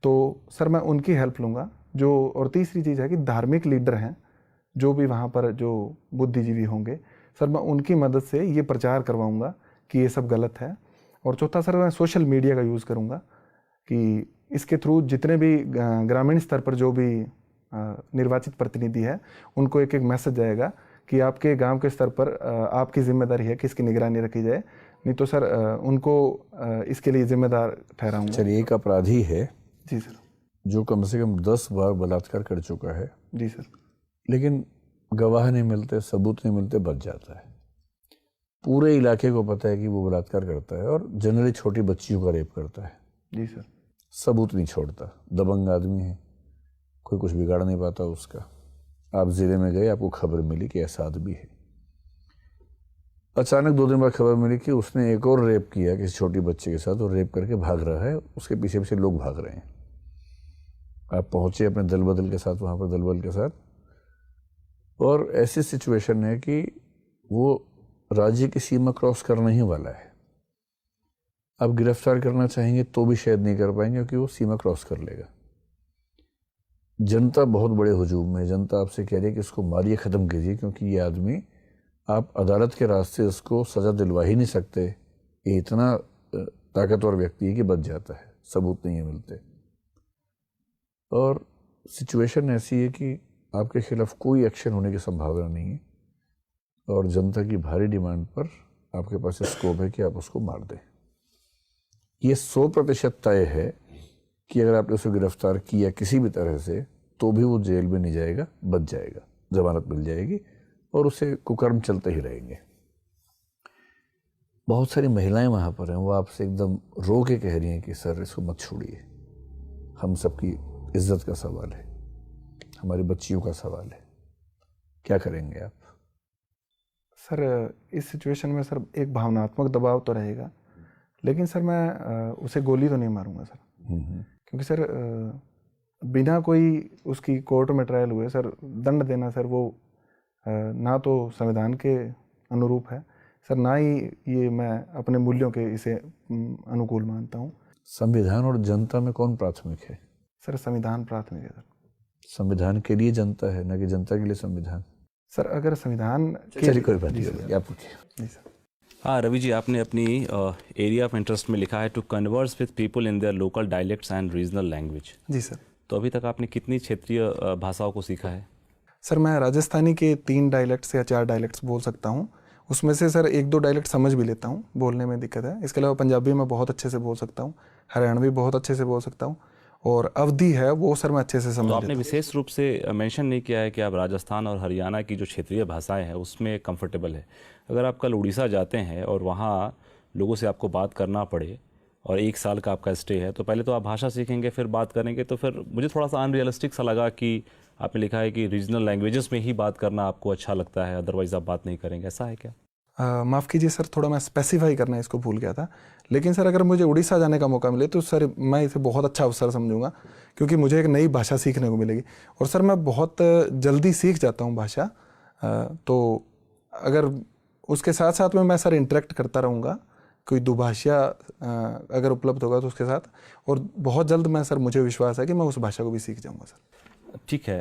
तो सर मैं उनकी हेल्प लूँगा। जो और तीसरी चीज़ है कि धार्मिक लीडर हैं जो भी वहाँ पर जो बुद्धिजीवी होंगे, सर मैं उनकी मदद से ये प्रचार करवाऊँगा कि ये सब गलत है। और चौथा सर मैं सोशल मीडिया का यूज़ करूँगा कि इसके थ्रू जितने भी ग्रामीण स्तर पर जो भी निर्वाचित प्रतिनिधि है उनको एक एक मैसेज जाएगा कि आपके गांव के स्तर पर आपकी जिम्मेदारी है कि इसकी निगरानी रखी जाए, नहीं तो सर उनको इसके लिए जिम्मेदार ठहराऊंगा। चलिए, एक अपराधी है जी सर, जो कम से कम 10 बार बलात्कार कर चुका है। जी सर। लेकिन गवाह नहीं मिलते, सबूत नहीं मिलते, बच जाता है। पूरे इलाके को पता है कि वो बलात्कार करता है और जनरली छोटी बच्चियों का रेप करता है। जी सर। सबूत नहीं छोड़ता, दबंग आदमी है, कोई कुछ बिगाड़ नहीं पाता उसका। आप जिले में गए, आपको खबर मिली कि ऐसा आदमी है। अचानक 2 दिन बाद खबर मिली कि उसने एक और रेप किया किसी छोटी बच्चे के साथ, और रेप करके भाग रहा है, उसके पीछे पीछे लोग भाग रहे हैं। आप पहुंचे अपने दल बदल के साथ वहाँ पर, दल बल के साथ, और ऐसी सिचुएशन है कि वो राज्य की सीमा क्रॉस करने ही वाला है। आप गिरफ्तार करना चाहेंगे तो भी शायद नहीं कर पाएंगे, क्योंकि वो सीमा क्रॉस कर लेगा। जनता बहुत बड़े हुजूम में, जनता आपसे कह रही है कि इसको मारिए, ख़त्म कीजिए, क्योंकि ये आदमी आप अदालत के रास्ते इसको सज़ा दिलवा ही नहीं सकते। ये इतना ताकतवर व्यक्ति है कि बच जाता है, सबूत नहीं मिलते। और सिचुएशन ऐसी है कि आपके खिलाफ कोई एक्शन होने की संभावना नहीं है, और जनता की भारी डिमांड पर आपके पास स्कोप है कि आप उसको मार दें। ये 100% तय है कि अगर आपने उसे गिरफ्तार किया किसी भी तरह से, तो भी वो जेल में नहीं जाएगा, बच जाएगा, जमानत मिल जाएगी, और उसे कुकर्म चलते ही रहेंगे। बहुत सारी महिलाएं वहाँ पर हैं, वो आपसे एकदम रो के कह रही हैं कि सर इसको मत छोड़िए, हम सबकी इज्जत का सवाल है, हमारी बच्चियों का सवाल है। क्या करेंगे आप? सर इस सिचुएशन में सर एक भावनात्मक दबाव तो रहेगा, लेकिन सर मैं उसे गोली तो नहीं मारूंगा सर, क्योंकि सर बिना कोई उसकी कोर्ट में ट्रायल हुए सर दंड देना सर वो ना तो संविधान के अनुरूप है सर, ना ही ये मैं अपने मूल्यों के इसे अनुकूल मानता हूँ। संविधान और जनता में कौन प्राथमिक है? सर संविधान प्राथमिक है सर। संविधान के लिए जनता है, ना कि जनता के लिए संविधान। सर अगर संविधान चलिए कोई बात नहीं, आप पूछिए। जी सर। हाँ रवि जी, आपने अपनी एरिया ऑफ इंटरेस्ट में लिखा है to converse with people in their local dialects and regional language. जी सर। तो अभी तक आपने कितनी क्षेत्रीय भाषाओं को सीखा है? सर मैं राजस्थानी के 3 डायलेक्ट्स या 4 डायलेक्ट्स बोल सकता हूँ, उसमें से सर 1-2 डायलेक्ट समझ भी लेता हूँ, बोलने में दिक्कत है। इसके अलावा पंजाबी मैं बहुत अच्छे से बोल सकता हूँ, हरियाणवी बहुत अच्छे से बोल सकता हूँ, और अवधी है वो सर मैं अच्छे से समझ तो लेता आपने हूँ। विशेष रूप से मेंशन नहीं किया है कि आप राजस्थान और हरियाणा की जो क्षेत्रीय भाषाएं हैं उसमें कंफर्टेबल है। अगर आप कल उड़ीसा जाते हैं और वहाँ लोगों से आपको बात करना पड़े और 1 साल का आपका स्टे है, तो पहले तो आप भाषा सीखेंगे फिर बात करेंगे, तो फिर मुझे थोड़ा सा अनरियलिस्टिक सा लगा कि आपने लिखा है कि रीजनल लैंग्वेजेस में ही बात करना आपको अच्छा लगता है, अदरवाइज आप बात नहीं करेंगे, ऐसा है क्या? माफ़ कीजिए सर, थोड़ा मैं स्पेसिफाई करना इसको भूल गया था, लेकिन सर अगर मुझे उड़ीसा जाने का मौका मिले तो सर मैं इसे बहुत अच्छा अवसर समझूंगा, क्योंकि मुझे एक नई भाषा सीखने को मिलेगी, और सर मैं बहुत जल्दी सीख जाता हूँ भाषा। तो अगर उसके साथ साथ में मैं सर इंटरेक्ट करता रहूँगा, कोई दुभाषा अगर उपलब्ध होगा तो उसके साथ, और बहुत जल्द मैं सर मुझे विश्वास है कि मैं उस भाषा को भी सीख जाऊँगा सर। ठीक है।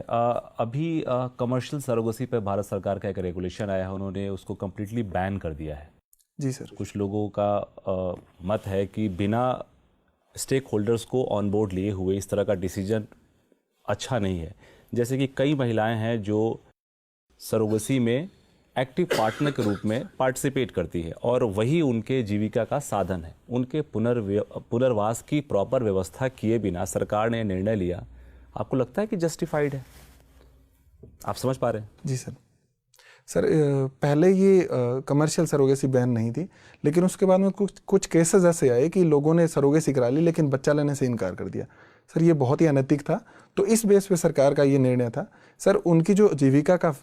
अभी कमर्शियल सरोगेसी पे भारत सरकार का एक रेगुलेशन आया है, उन्होंने उसको कम्प्लीटली बैन कर दिया है। जी सर। कुछ लोगों का मत है कि बिना स्टेक होल्डर्स को ऑन बोर्ड लिए हुए इस तरह का डिसीजन अच्छा नहीं है। जैसे कि कई महिलाएं हैं जो सरोगेसी में एक्टिव पार्टनर के रूप में पार्टिसिपेट करती है और वही उनके जीविका का साधन है। उनके पुनर्वास की प्रॉपर व्यवस्था किए बिना सरकार ने निर्णय लिया, आपको लगता है कि जस्टिफाइड है? आप समझ पा रहे हैं? जी सर। सर पहले ये कमर्शियल सरोगेसी बैन नहीं थी, लेकिन उसके बाद में कुछ केसेस ऐसे आए कि लोगों ने सरोगेसी करा ली लेकिन बच्चा लेने से इनकार कर दिया। सर ये बहुत ही अनैतिक था, तो इस बेस पे सरकार का ये निर्णय था। सर उनकी जो जीविका का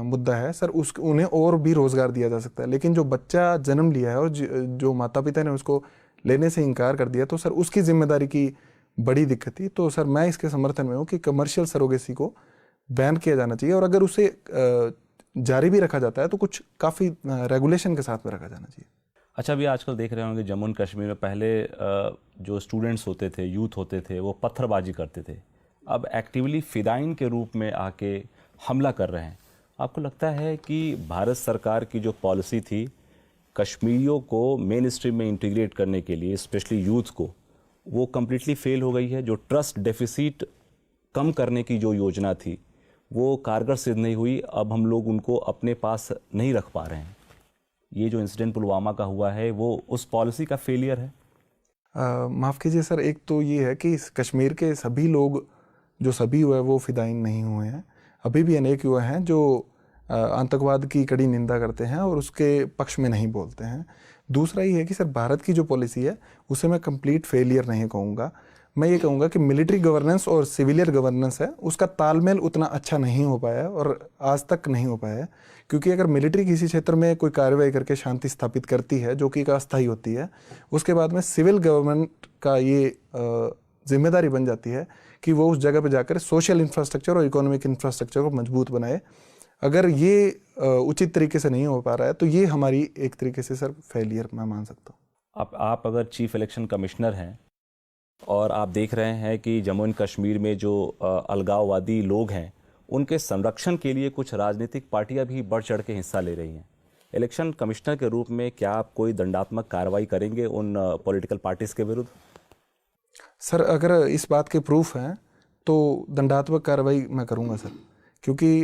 मुद्दा है सर, उन्हें और भी रोज़गार दिया जा सकता है, लेकिन जो बच्चा जन्म लिया है और जो माता पिता ने उसको लेने से इनकार कर दिया, तो सर उसकी जिम्मेदारी की बड़ी दिक्कत थी। तो सर मैं इसके समर्थन में हूँ कि कमर्शियल सरोगेसी को बैन किया जाना चाहिए, और अगर उसे जारी भी रखा जाता है तो कुछ काफ़ी रेगुलेशन के साथ में रखा जाना चाहिए। अच्छा, अभी आजकल देख रहे होंगे जम्मू एंड कश्मीर में पहले जो स्टूडेंट्स होते थे, यूथ होते थे, वो पत्थरबाजी करते थे, अब एक्टिवली फिदाइन के रूप में आके हमला कर रहे हैं। आपको लगता है कि भारत सरकार की जो पॉलिसी थी कश्मीरियों को मेन स्ट्रीम में इंटीग्रेट करने के लिए, स्पेशली यूथ को, वो कम्प्लीटली फेल हो गई है? जो ट्रस्ट डेफिसिट कम करने की जो योजना थी वो कारगर सिद्ध नहीं हुई, अब हम लोग उनको अपने पास नहीं रख पा रहे हैं। ये जो इंसिडेंट पुलवामा का हुआ है वो उस पॉलिसी का फेलियर है? माफ़ कीजिए सर, एक तो ये है कि कश्मीर के सभी लोग जो सभी हुए वो फिदाइन नहीं हुए हैं। अभी भी अनेक युवा हैं जो आतंकवाद की कड़ी निंदा करते हैं और उसके पक्ष में नहीं बोलते हैं। दूसरा ये है कि सर भारत की जो पॉलिसी है उसे मैं कंप्लीट फेलियर नहीं कहूँगा। मैं ये कहूँगा कि मिलिट्री गवर्नेंस और सिविलियन गवर्नेंस है उसका तालमेल उतना अच्छा नहीं हो पाया है और आज तक नहीं हो पाया है, क्योंकि अगर मिलिट्री किसी क्षेत्र में कोई कार्रवाई करके शांति स्थापित करती है जो कि एक अस्थायी होती है, उसके बाद में सिविल गवर्नमेंट का ये जिम्मेदारी बन जाती है कि वो उस जगह पर जाकर सोशल इंफ्रास्ट्रक्चर और इकोनॉमिक इंफ्रास्ट्रक्चर को मजबूत बनाए। अगर ये उचित तरीके से नहीं हो पा रहा है तो ये हमारी एक तरीके से सर फेलियर मैं मान सकता हूँ। आप अगर चीफ इलेक्शन कमिश्नर हैं और आप देख रहे हैं कि जम्मू एंड कश्मीर में जो अलगाववादी लोग हैं उनके संरक्षण के लिए कुछ राजनीतिक पार्टियां भी बढ़ चढ़ के हिस्सा ले रही हैं, इलेक्शन कमिश्नर के रूप में क्या आप कोई दंडात्मक कार्रवाई करेंगे उन पॉलिटिकल पार्टीज के विरुद्ध? सर अगर इस बात के प्रूफ हैं तो दंडात्मक कार्रवाई मैं करूंगा सर, क्योंकि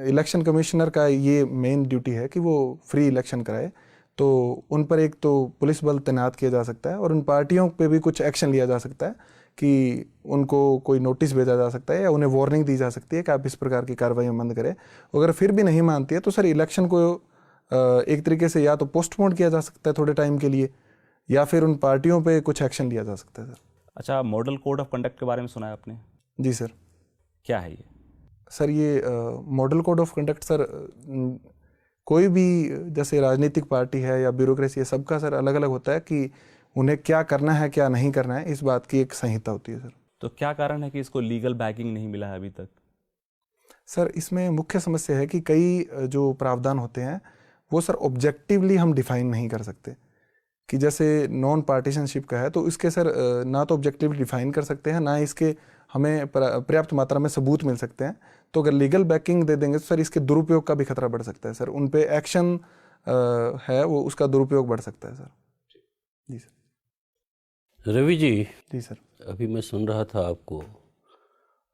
इलेक्शन कमिश्नर का ये मेन ड्यूटी है कि वो फ्री इलेक्शन कराए। तो उन पर एक तो पुलिस बल तैनात किया जा सकता है और उन पार्टियों पे भी कुछ एक्शन लिया जा सकता है कि उनको कोई नोटिस भेजा जा सकता है या उन्हें वार्निंग दी जा सकती है कि आप इस प्रकार की कार्रवाई बंद करें। अगर फिर भी नहीं मानती है तो सर इलेक्शन को एक तरीके से या तो पोस्टपोन किया जा सकता है थोड़े टाइम के लिए, या फिर उन पार्टियों पे कुछ एक्शन लिया जा सकता है सर। अच्छा, मॉडल कोड ऑफ कंडक्ट के बारे में सुना है आपने? जी सर। क्या है ये? सर ये model code of conduct sir कोई भी जैसे राजनीतिक पार्टी है या ब्यूरोक्रेसी है, सबका सर अलग अलग होता है कि उन्हें क्या करना है क्या नहीं करना है, इस बात की एक संहिता होती है सर। तो क्या कारण है कि इसको लीगल बैकिंग नहीं मिला है अभी तक? सर इसमें मुख्य समस्या है कि कई जो प्रावधान होते हैं वो सर ऑब्जेक्टिवली हम डिफाइन नहीं कर सकते, कि जैसे नॉन पार्टीशनशिप का है तो इसके सर ना तो ऑब्जेक्टिवली डिफाइन कर सकते हैं, ना इसके हमें पर्याप्त मात्रा में सबूत मिल सकते हैं। तो अगर लीगल बैकिंग दे देंगे तो सर इसके दुरुपयोग का भी खतरा बढ़ सकता है सर, उन पे एक्शन है वो उसका दुरुपयोग बढ़ सकता है सर। जी सर। रवि जी। जी सर। अभी मैं सुन रहा था आपको,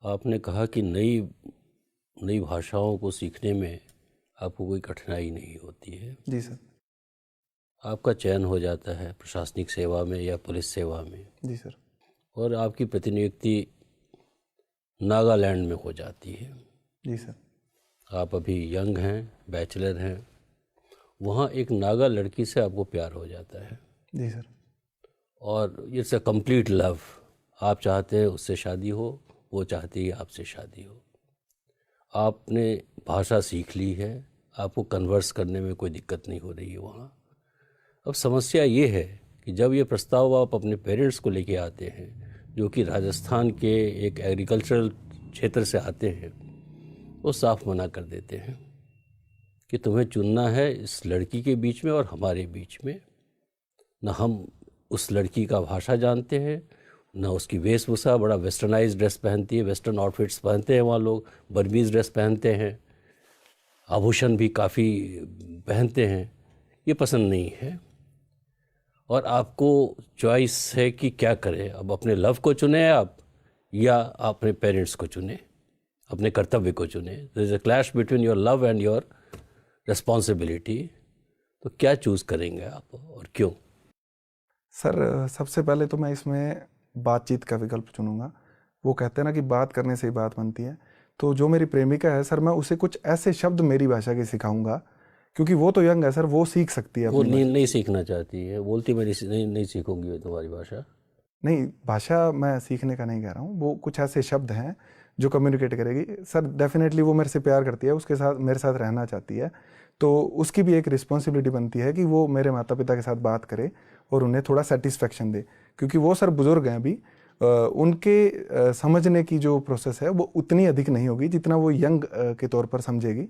आपने कहा कि नई भाषाओं को सीखने में आपको कोई कठिनाई नहीं होती है। जी सर। आपका चयन हो जाता है प्रशासनिक सेवा में या पुलिस सेवा में। जी सर। और आपकी प्रतिनियुक्ति नागालैंड में हो जाती है। जी सर। आप अभी यंग हैं, बैचलर हैं, वहाँ एक नागा लड़की से आपको प्यार हो जाता है। जी सर। और इट्स अ कंप्लीट लव। आप चाहते हैं उससे शादी हो, वो चाहती है आपसे शादी हो। आपने भाषा सीख ली है, आपको कन्वर्स करने में कोई दिक्कत नहीं हो रही है वहाँ। अब समस्या ये है कि जब ये प्रस्ताव आप अपने पेरेंट्स को लेके आते हैं जो कि राजस्थान के एक एग्रीकल्चरल क्षेत्र से आते हैं, वो साफ मना कर देते हैं कि तुम्हें चुनना है इस लड़की के बीच में और हमारे बीच में। न हम उस लड़की का भाषा जानते हैं, न उसकी वेशभूषा, बड़ा वेस्टर्नाइज ड्रेस पहनती है, वेस्टर्न आउटफिट्स पहनते हैं वहाँ लोग, बर्मीज़ ड्रेस पहनते हैं, आभूषण भी काफ़ी पहनते हैं, ये पसंद नहीं है। और आपको चॉइस है कि क्या करें, अब अपने लव को चुने आप या अपने पेरेंट्स को चुने, अपने कर्तव्य को चुने। There is a clash between your love and your responsibility, तो क्या चूज़ करेंगे आप और क्यों? सर सबसे पहले तो मैं इसमें बातचीत का विकल्प चुनूंगा। वो कहते हैं ना कि बात करने से ही बात बनती है। तो जो मेरी प्रेमिका है सर, मैं उसे कुछ ऐसे शब्द मेरी भाषा के सिखाऊंगा, क्योंकि वो तो यंग है सर, वो सीख सकती है वो अपनी नहीं सीखना चाहती है, बोलती मैं नहीं सीखूंगी तुम्हारी भाषा। नहीं, भाषा मैं सीखने का नहीं कह रहा हूँ, वो कुछ ऐसे शब्द हैं जो कम्युनिकेट करेगी। सर डेफिनेटली वो मेरे से प्यार करती है, उसके साथ मेरे साथ रहना चाहती है, तो उसकी भी एक रिस्पॉन्सिबिलिटी बनती है कि वो मेरे माता पिता के साथ बात करे और उन्हें थोड़ा सेटिस्फेक्शन दे, क्योंकि वो सर बुज़ुर्ग हैं अभी। उनके समझने की जो प्रोसेस है वो उतनी अधिक नहीं होगी जितना वो यंग के तौर पर समझेगी।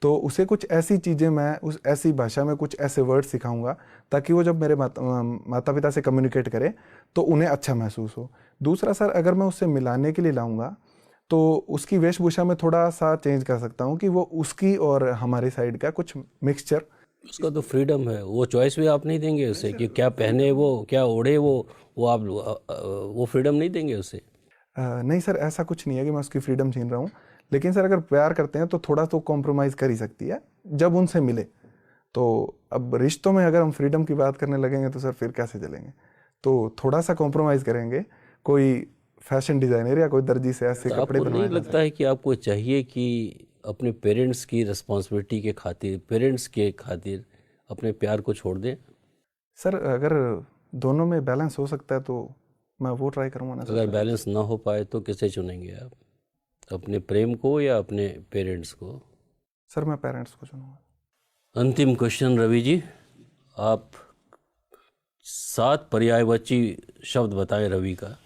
तो उसे कुछ ऐसी चीज़ें, मैं उस ऐसी भाषा में कुछ ऐसे वर्ड सिखाऊंगा ताकि वो जब मेरे माता पिता से कम्युनिकेट करे तो उन्हें अच्छा महसूस हो। दूसरा सर, अगर मैं उससे मिलाने के लिए लाऊंगा तो उसकी वेशभूषा में थोड़ा सा चेंज कर सकता हूँ कि वो उसकी और हमारी साइड का कुछ मिक्सचर। उसका तो फ्रीडम है, वो चॉइस भी आप नहीं देंगे उसे कि क्या पहने वो, क्या ओढ़े वो आप वो फ्रीडम नहीं देंगे उसे? नहीं सर, ऐसा कुछ नहीं है कि मैं उसकी फ्रीडम छीन रहा हूँ, लेकिन सर अगर प्यार करते हैं तो थोड़ा तो कॉम्प्रोमाइज़ कर ही सकती है जब उनसे मिले। तो अब रिश्तों में अगर हम फ्रीडम की बात करने लगेंगे तो सर फिर कैसे चलेंगे? तो थोड़ा सा कॉम्प्रोमाइज़ करेंगे, कोई फैशन डिज़ाइनर या कोई दर्जी से ऐसे तो कपड़े आपको नहीं बनवाएगा। लगता है कि आपको चाहिए कि अपने पेरेंट्स की रिस्पॉन्सिबिलिटी के खातिर, पेरेंट्स के खातिर अपने प्यार को छोड़ दें? सर अगर दोनों में बैलेंस हो सकता है तो मैं वो ट्राई करूँगा ना सर। अगर बैलेंस ना हो पाए तो किसे चुनेंगे आप, अपने प्रेम को या अपने पेरेंट्स को? सर मैं पेरेंट्स को चुनूंगा। अंतिम क्वेश्चन रवि जी, आप 7 पर्यायवाची शब्द बताएं रवि का।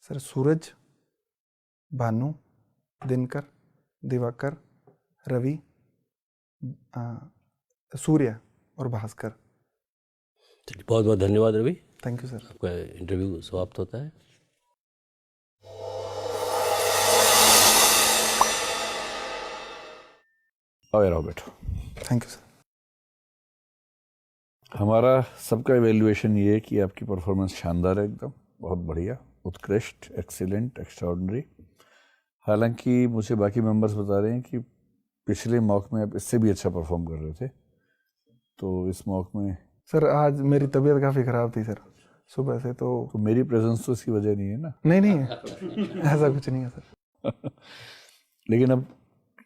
सर सूरज, भानु, दिनकर, दिवाकर, रवि, सूर्य और भास्कर। चलिए, बहुत बहुत धन्यवाद रवि, थैंक यू सर। आपका इंटरव्यू समाप्त होता है। आओ यार, आओ बैठो। Thank you sir. हमारा सबका इवेल्युएशन ये है कि आपकी परफॉर्मेंस शानदार है, एकदम बहुत बढ़िया, उत्कृष्ट, एक्सीलेंट, एक्स्ट्राऑर्डिनरी। हालांकि मुझे बाकी मेंबर्स बता रहे हैं कि पिछले मॉक में आप इससे भी अच्छा परफॉर्म कर रहे थे, तो इस मॉक में सर आज मेरी तबीयत काफ़ी ख़राब थी सर, सुबह से। तो मेरी प्रेजेंस तो इसकी वजह नहीं है ना। नहीं ऐसा कुछ नहीं है सर। लेकिन अब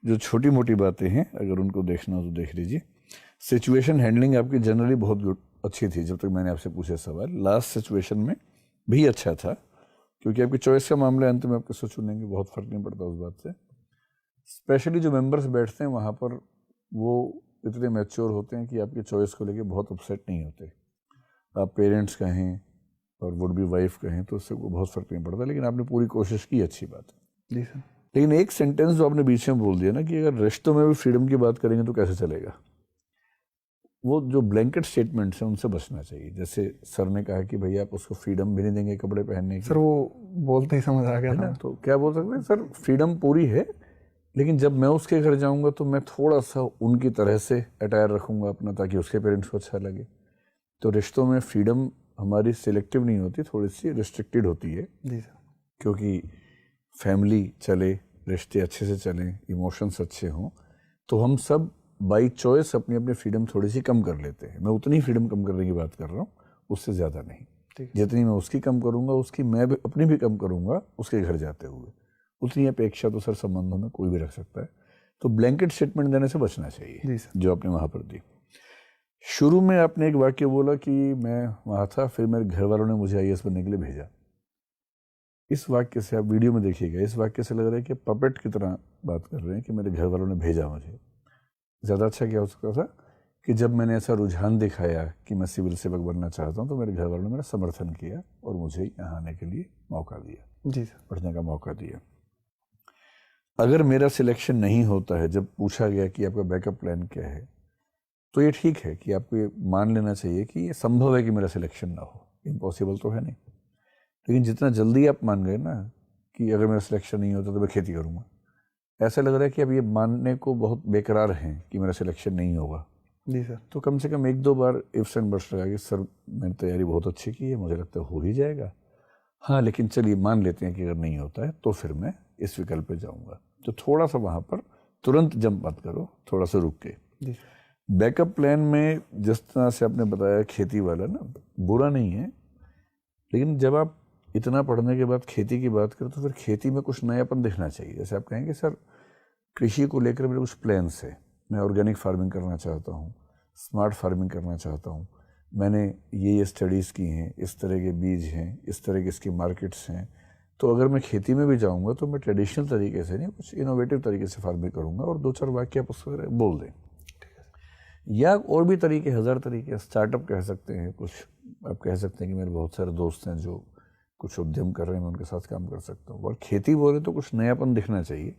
जो छोटी मोटी बातें हैं, अगर उनको देखना हो तो देख लीजिए। सिचुएशन हैंडलिंग आपकी जनरली बहुत अच्छी थी जब तक मैंने आपसे पूछे सवाल। लास्ट सिचुएशन में भी अच्छा था, क्योंकि आपकी चॉइस का मामला है, अंत में आप किसको चुनेंगे बहुत फर्क नहीं पड़ता उस बात से। स्पेशली जो मेंबर्स बैठते हैं वहाँ पर वो इतने मैच्योर होते हैं कि आपकी चॉइस को लेके बहुत अपसेट नहीं होते। आप पेरेंट्स कहें और वुड बी वाइफ कहें तो उससे कोई बहुत फर्क नहीं पड़ता, लेकिन आपने पूरी कोशिश की, अच्छी बात है। जी सर। लेकिन एक सेंटेंस जो आपने बीच में बोल दिया ना कि अगर रिश्तों में भी फ्रीडम की बात करेंगे तो कैसे चलेगा, वो जो ब्लैंकेट स्टेटमेंट्स हैं उनसे बचना चाहिए। जैसे सर ने कहा कि भैया आप उसको फ्रीडम भी नहीं देंगे कपड़े पहनने की। सर वो बोलते ही समझ आ गया है था। ना, तो क्या बोल सकते हैं सर, फ्रीडम पूरी है, लेकिन जब मैं उसके घर जाऊंगा तो मैं थोड़ा सा उनकी तरह से अटायर रखूंगा अपना, ताकि उसके पेरेंट्स को अच्छा लगे। तो रिश्तों में फ्रीडम हमारी सिलेक्टिव नहीं होती, थोड़ी सी रिस्ट्रिक्टेड होती है। जी सर। क्योंकि फैमिली चले, रिश्ते अच्छे से चलें, इमोशंस अच्छे हों, तो हम सब बाई चॉइस अपनी अपनी फ्रीडम थोड़ी सी कम कर लेते हैं। मैं उतनी फ्रीडम कम करने की बात कर रहा हूँ, उससे ज़्यादा नहीं। जितनी मैं उसकी कम करूँगा, उसकी मैं भी अपनी भी कम करूँगा उसके घर जाते हुए। उतनी अपेक्षा तो सर संबंधों में कोई भी रख सकता है। तो ब्लैंकेट स्टेटमेंट देने से बचना चाहिए, जो आपने वहाँ पर दी। शुरू में आपने एक वाक्य बोला कि मैं वहाँ था, फिर मेरे घर वालों ने मुझे IAS बनने के लिए भेजा। इस वाक्य से, आप वीडियो में देखिएगा, इस वाक्य से लग रहा है कि पपेट की तरह बात कर रहे हैं कि मेरे घर वालों ने भेजा मुझे। ज़्यादा अच्छा क्या हो सकता था कि जब मैंने ऐसा रुझान दिखाया कि मैं सिविल सेवक बनना चाहता हूँ तो मेरे घर वालों ने मेरा समर्थन किया और मुझे यहाँ आने के लिए मौका दिया। जी सर। पढ़ने का मौका दिया। अगर मेरा सिलेक्शन नहीं होता है, जब पूछा गया कि आपका बैकअप प्लान क्या है, तो ये ठीक है कि आपको ये मान लेना चाहिए कि ये संभव है कि मेरा सिलेक्शन ना हो, इम्पॉसिबल तो है नहीं। लेकिन जितना जल्दी आप मान गए ना कि अगर मेरा सिलेक्शन नहीं होता तो मैं खेती करूँगा, ऐसा लग रहा है कि अब ये मानने को बहुत बेकरार हैं कि मेरा सिलेक्शन नहीं होगा। जी सर। तो कम से कम 1-2 बार इफ्स एंड बट्स लगा कि सर मैंने तैयारी बहुत अच्छी की है, मुझे लगता है हो ही जाएगा। हाँ, लेकिन चलिए मान लेते हैं कि अगर नहीं होता है तो फिर मैं इस विकल्प पे जाऊँगा। तो थोड़ा सा वहाँ पर तुरंत जंप मत करो, थोड़ा सा रुक के। जी बैकअप प्लान में जिस तरह से आपने बताया खेती वाला ना, बुरा नहीं है, लेकिन जब आप इतना पढ़ने के बाद खेती की बात करें तो फिर खेती में कुछ नयापन दिखना चाहिए। जैसे आप कहेंगे सर कृषि को लेकर मेरे कुछ प्लान्स है, मैं ऑर्गेनिक फार्मिंग करना चाहता हूँ, स्मार्ट फार्मिंग करना चाहता हूँ, मैंने ये स्टडीज़ की हैं, इस तरह के बीज हैं, इस तरह के इसकी मार्केट्स हैं, तो अगर मैं खेती में भी जाऊँगा तो मैं ट्रेडिशनल तरीके से नहीं, कुछ इनोवेटिव तरीके से फार्मिंग करूँगा और 2-4 वाक्य आप उस पर बोल दें। या और भी तरीके, 1000 तरीके, स्टार्टअप कह सकते हैं, कुछ आप कह सकते हैं कि मेरे बहुत सारे दोस्त हैं जो कुछ उद्यम कर रहे हैं, मैं उनके साथ काम कर सकता हूँ। और खेती बोले तो कुछ नयापन दिखना चाहिए।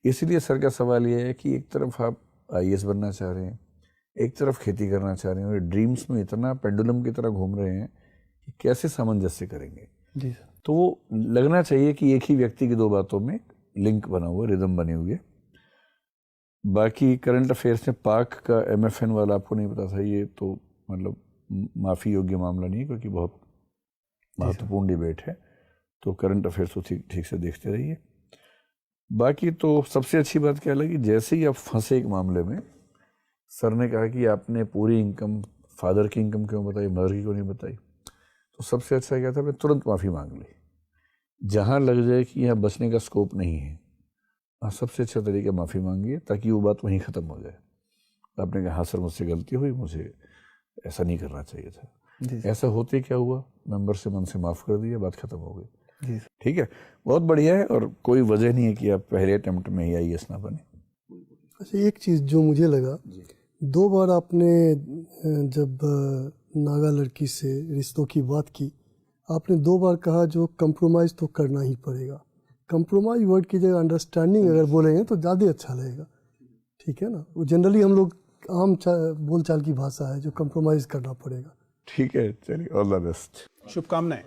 इसलिए सर का सवाल ये है कि एक तरफ आप IAS बनना चाह रहे हैं, एक तरफ खेती करना चाह रहे हैं, और ड्रीम्स में इतना पेंडुलम की तरह घूम रहे हैं कि कैसे सामंजस्य करेंगे। जी सर। तो वो लगना चाहिए कि एक ही व्यक्ति की 2 बातों में लिंक बना हुआ, रिदम बनी हुई है। बाकी करंट अफेयर्स में पाक का MFN वाला आपको नहीं पता था, ये तो मतलब माफ़ी योग्य मामला नहीं, क्योंकि बहुत महत्वपूर्ण डिबेट है। तो करंट अफेयर्स तो ठीक से देखते रहिए। बाकी तो सबसे अच्छी बात क्या लगी, जैसे ही आप फंसे एक मामले में, सर ने कहा कि आपने पूरी इनकम, फादर की इनकम क्यों बताई, मदर की क्यों नहीं बताई। तो सबसे अच्छा क्या था, आपने तुरंत माफ़ी मांग ली। जहाँ लग जाए कि यहाँ बचने का स्कोप नहीं है, सबसे अच्छा तरीका माफ़ी मांगिए, ताकि वो बात वहीं ख़त्म हो जाए। आपने कहा हाँ सर मुझसे गलती हुई, मुझे ऐसा नहीं करना चाहिए था। ऐसा होते क्या हुआ, मेंबर से मन से माफ़ कर दिया, बात ख़त्म हो गई। जी ठीक है, बहुत बढ़िया है, और कोई वजह नहीं है कि आप पहले अटेम्प्ट में ही IAS ना बने। अच्छा, एक चीज़ जो मुझे लगा, 2 बार आपने जब नागा लड़की से रिश्तों की बात की, आपने 2 बार कहा जो कंप्रोमाइज़ तो करना ही पड़ेगा। कंप्रोमाइज़ वर्ड की जगह अंडरस्टैंडिंग अगर बोलेंगे तो ज़्यादा अच्छा लगेगा। ठीक है ना, वो जनरली हम लोग आम बोलचाल की भाषा है जो कंप्रोमाइज़ करना पड़ेगा। ठीक है, चलिए, ऑल द बेस्ट। शुभकामनाएं।